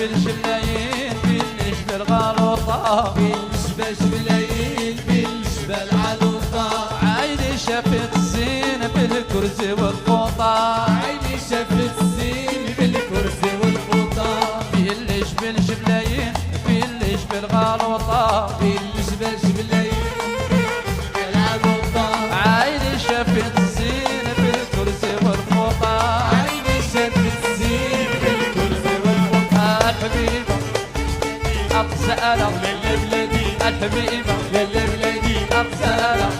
بالشبلايين بالجبل غلوطة بالشبلايين بالجبل غلوطة عيني شافت الزين بالكرسي والفوطة عيني شافت الزين بالكرسي والفوطة بالجبل شبلايين بالجبل غلوطة بالجبل شبلايين غلوطة عيني شافت الزين بالكرسي والفوطة عيني شافت الزين بالكرسي والفوطة الحبيبة أقسألة للبلادي الحبيبة للبلادي أقسألة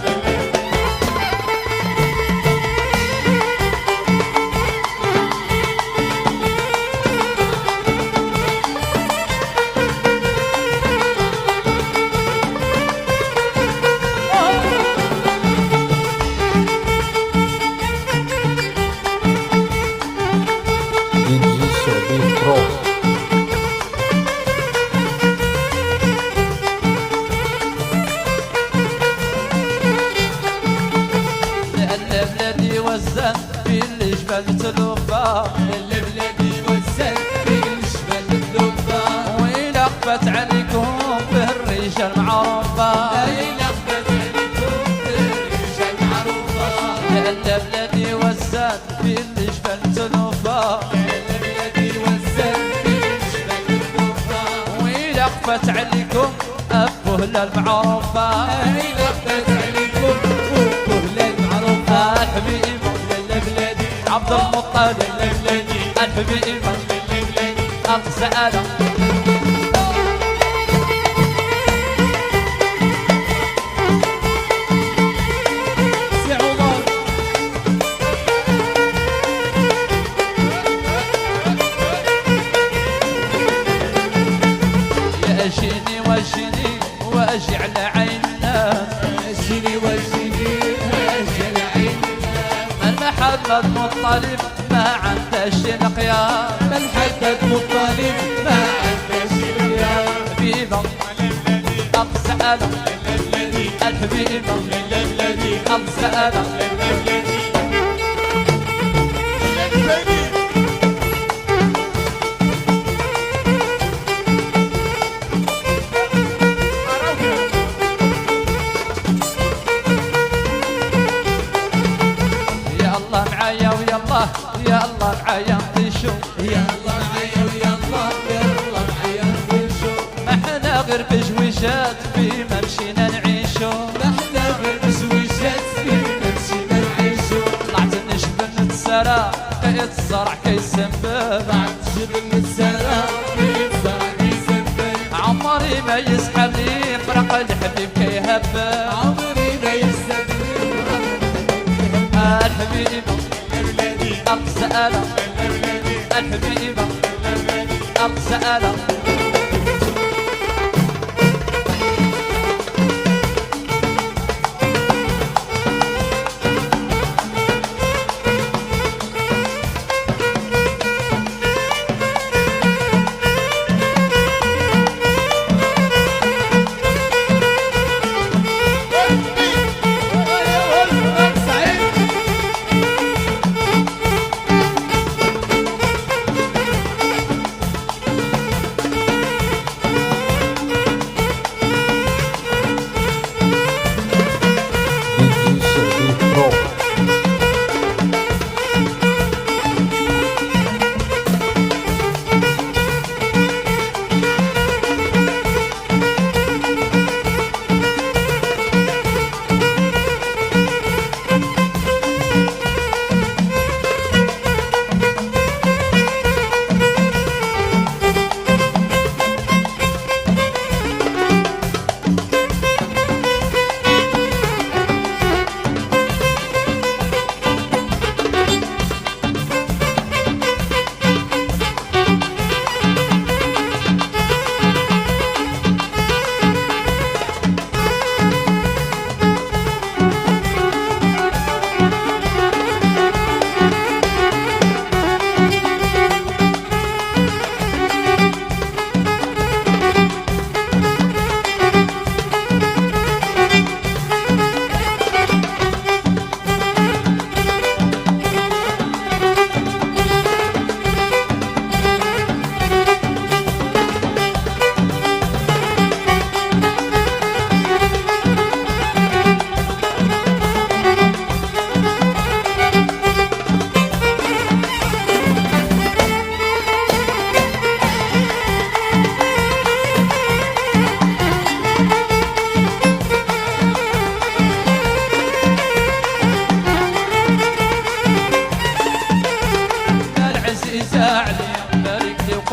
وزن في الجبال تلوفا البلادي وزن في الجبال تلوفا وين اخفت عليكم بالرجال معروفة وين اخفت عليكم بالرجال معروفة البلادي وزن في الجبال تلوفا البلادي وزن في الجبال تلوفا وين اخفت عليكم ابو هلال معروفة وين اخفت عليكم ابو هلال معروفة الحبيب عبد المطلب الحبيب أقسألة سي عمر يا أجيني واجيني واجي على عين الناس أجيني واجيني واجي على عين محمد مطلب ما عندهش القيام محمد مطلب ما عندهش القيام حبيبه أقسألة الحبيبه أقسألة يا الله معايا نطيشو يا الله معايا ويا الله يا الله معايا نطيشو ما حنا غير بجويجات فيما مشينا نعيشو ما حنا غير بجويجات فيما مشينا نعيشو طلعت نجبن نتسارى لقيت الزرع كيسنبل طلعت نجبن نتسارى لقيت الزرع كيسنبل عمري ما يسحب لي فرق الحبيب كيهبل عمري ما يسحب لي الحبيب أقسألة الحبيبة أقسألة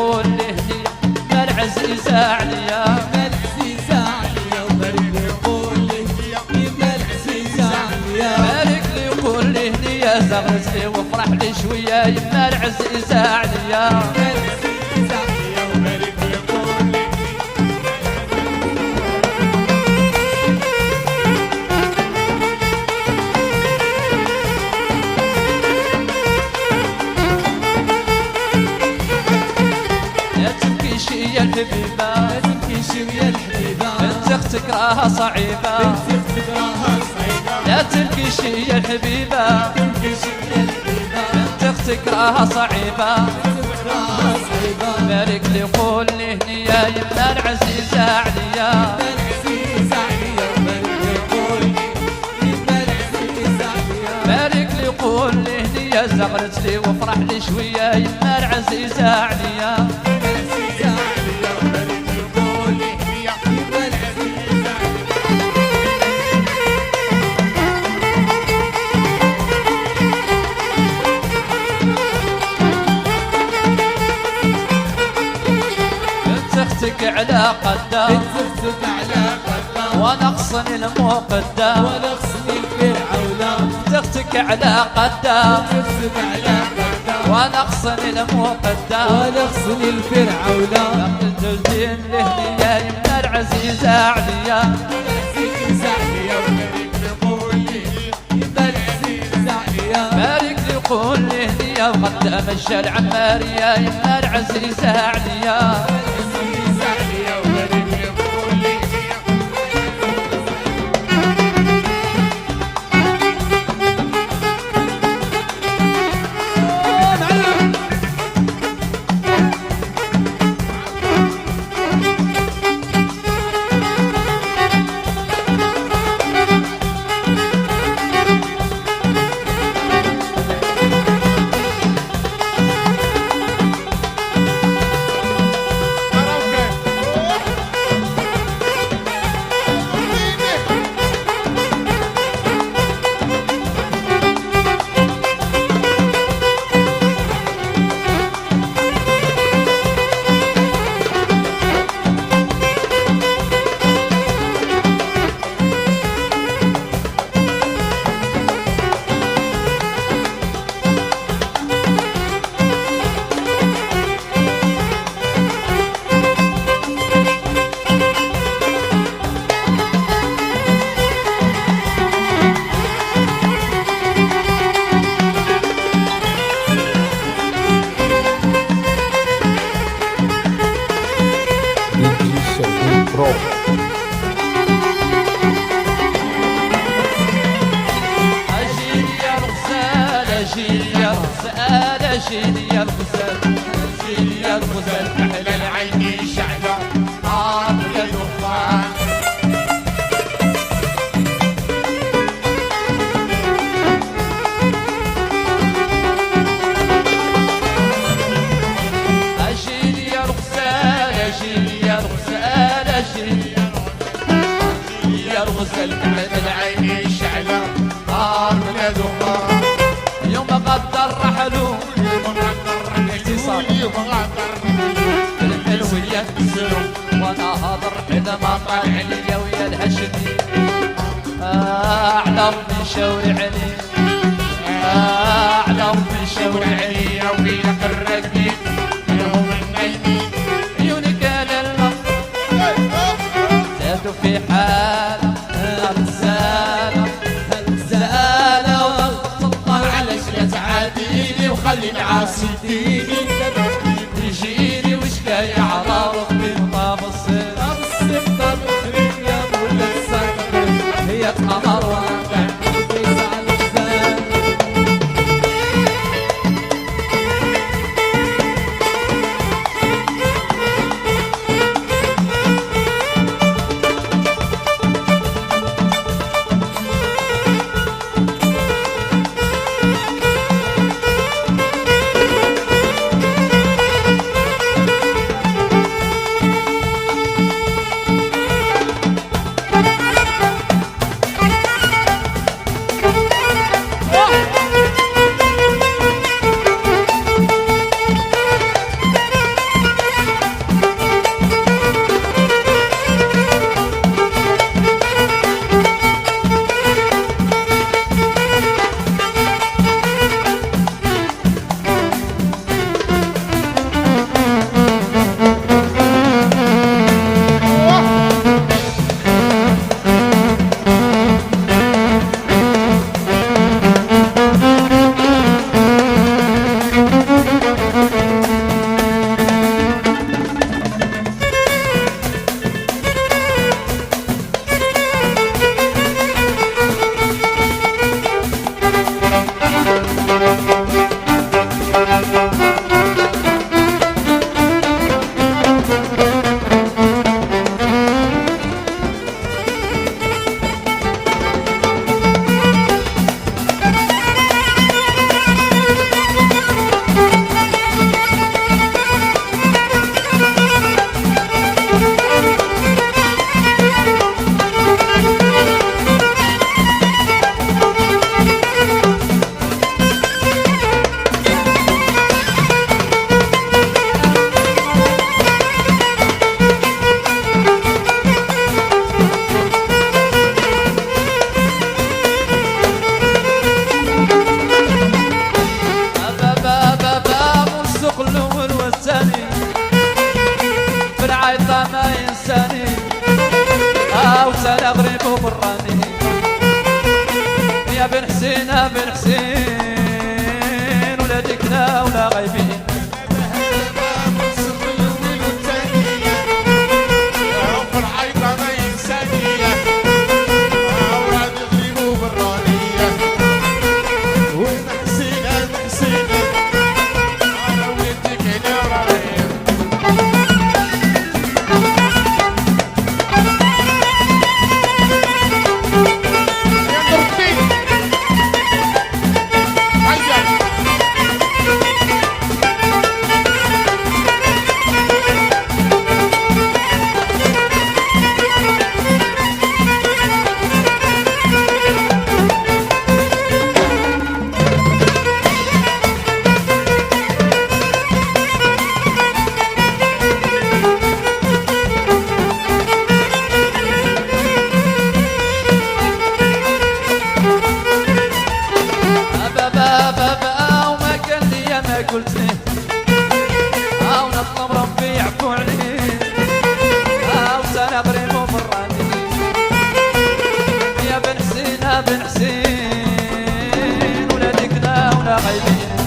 يقول لي هنية ما العزيزة عليا ما العزيزة عليا وبارك لي يقول لي هنية ما العزيزة عليا بارك لي يقول لي هنية زغرت لي وفرح لي شوية يما العزيزة عليا ما العزيزة عليا وبارك لي يقول لي يا تبكيش يا الحبيبة ما تبكيش يا الحبيبة بنت اختك راها صعيبة بنت اختك راها صعيبة لا تبكيش يا الحبيبة تبكيش يا الحبيبة بنت اختك راها صعيبة اختك راها صعيبة بارك لي قول لي هنية يما العزيزة عليا ما العزيزة عليا وبارك لي يقول لي ما العزيزة عليا بارك لي قول لي هنية زغرت لي وفرح لي شوية يما العزيزة عليا ما العزيزة عليا وبارك لي يقول لي ما العزيزة عليا بنت اختك على قدام بنت اختك على قدام وانا اغصن المقدام وانا اغسل الفرعونة بنت اختك على قدام اختك على قدام وانا اغصن المقدام وانا اغسل الفرعونة لقد الدين لهنية يما العزيزة عليا العزيزة عليا وبارك لي قول لي ما العزيزة عليا بارك لي قول لي هنية وقدام الشارع عمارية يما العزيزة عليا العزيزة عليا وبارك لي قول لي أجيل يا الغزال أجيل يا الغزال أجيل يا الغزال أجيل يا الغزال على العين شعلة عارف يا دخان أجيل يا الغزال أجيل يا الغزال أجيل يا الغزال على العين شعلة عارف دخان يوم غدر رحلوا اتصال بالحلوية وانا هضر إذا ما طلع لي ويا الهشتي أعلى من شاور علي أعلى من شاور علي وفي الرقيق يوم النايمين عيونك لله زادوا في حال الغزالة الغزالة طلع على شلة عاديني وخليني عاصيتيني تجيني وش جاي على ربي طاب الصيف السفر يا مولا السفر هي قمر واقع الحيطة ما ينساني أو سنة غريب وبراني يا بن حسين يا بن حسين ولادك لا ولا غايبين قلت لي او نطلب ربي يعفو عليه او سنة غريب وبراني يا بن حسين يا بن حسين ولادك لا ولا غايبين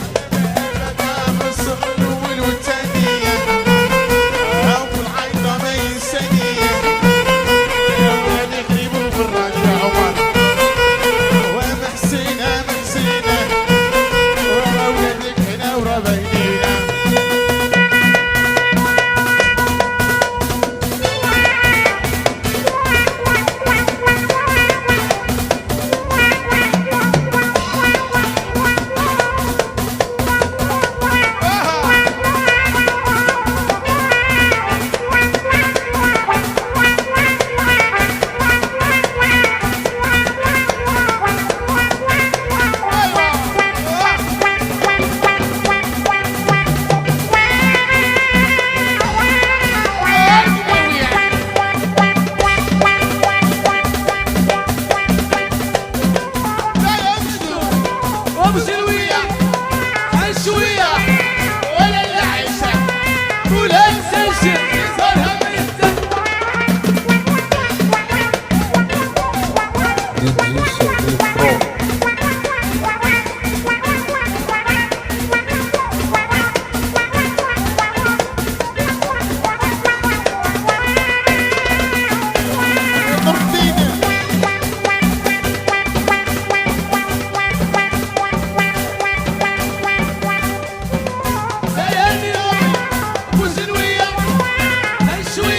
شوية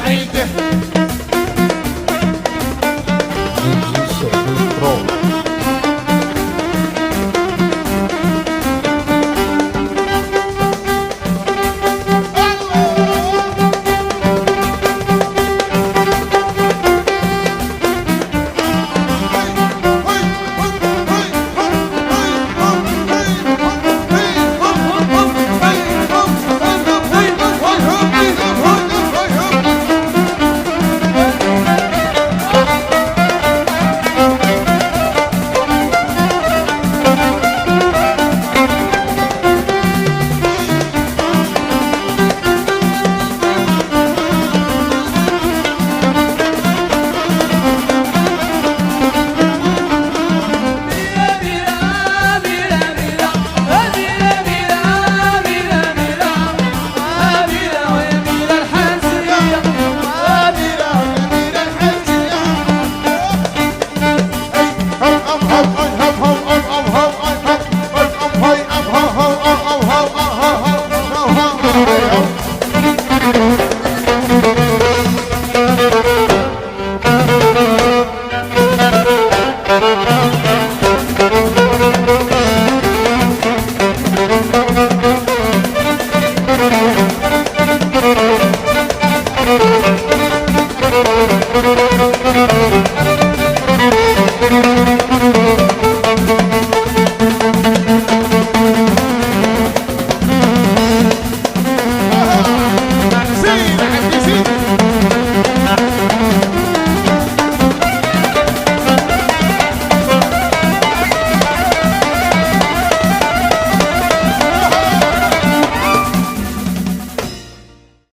عيده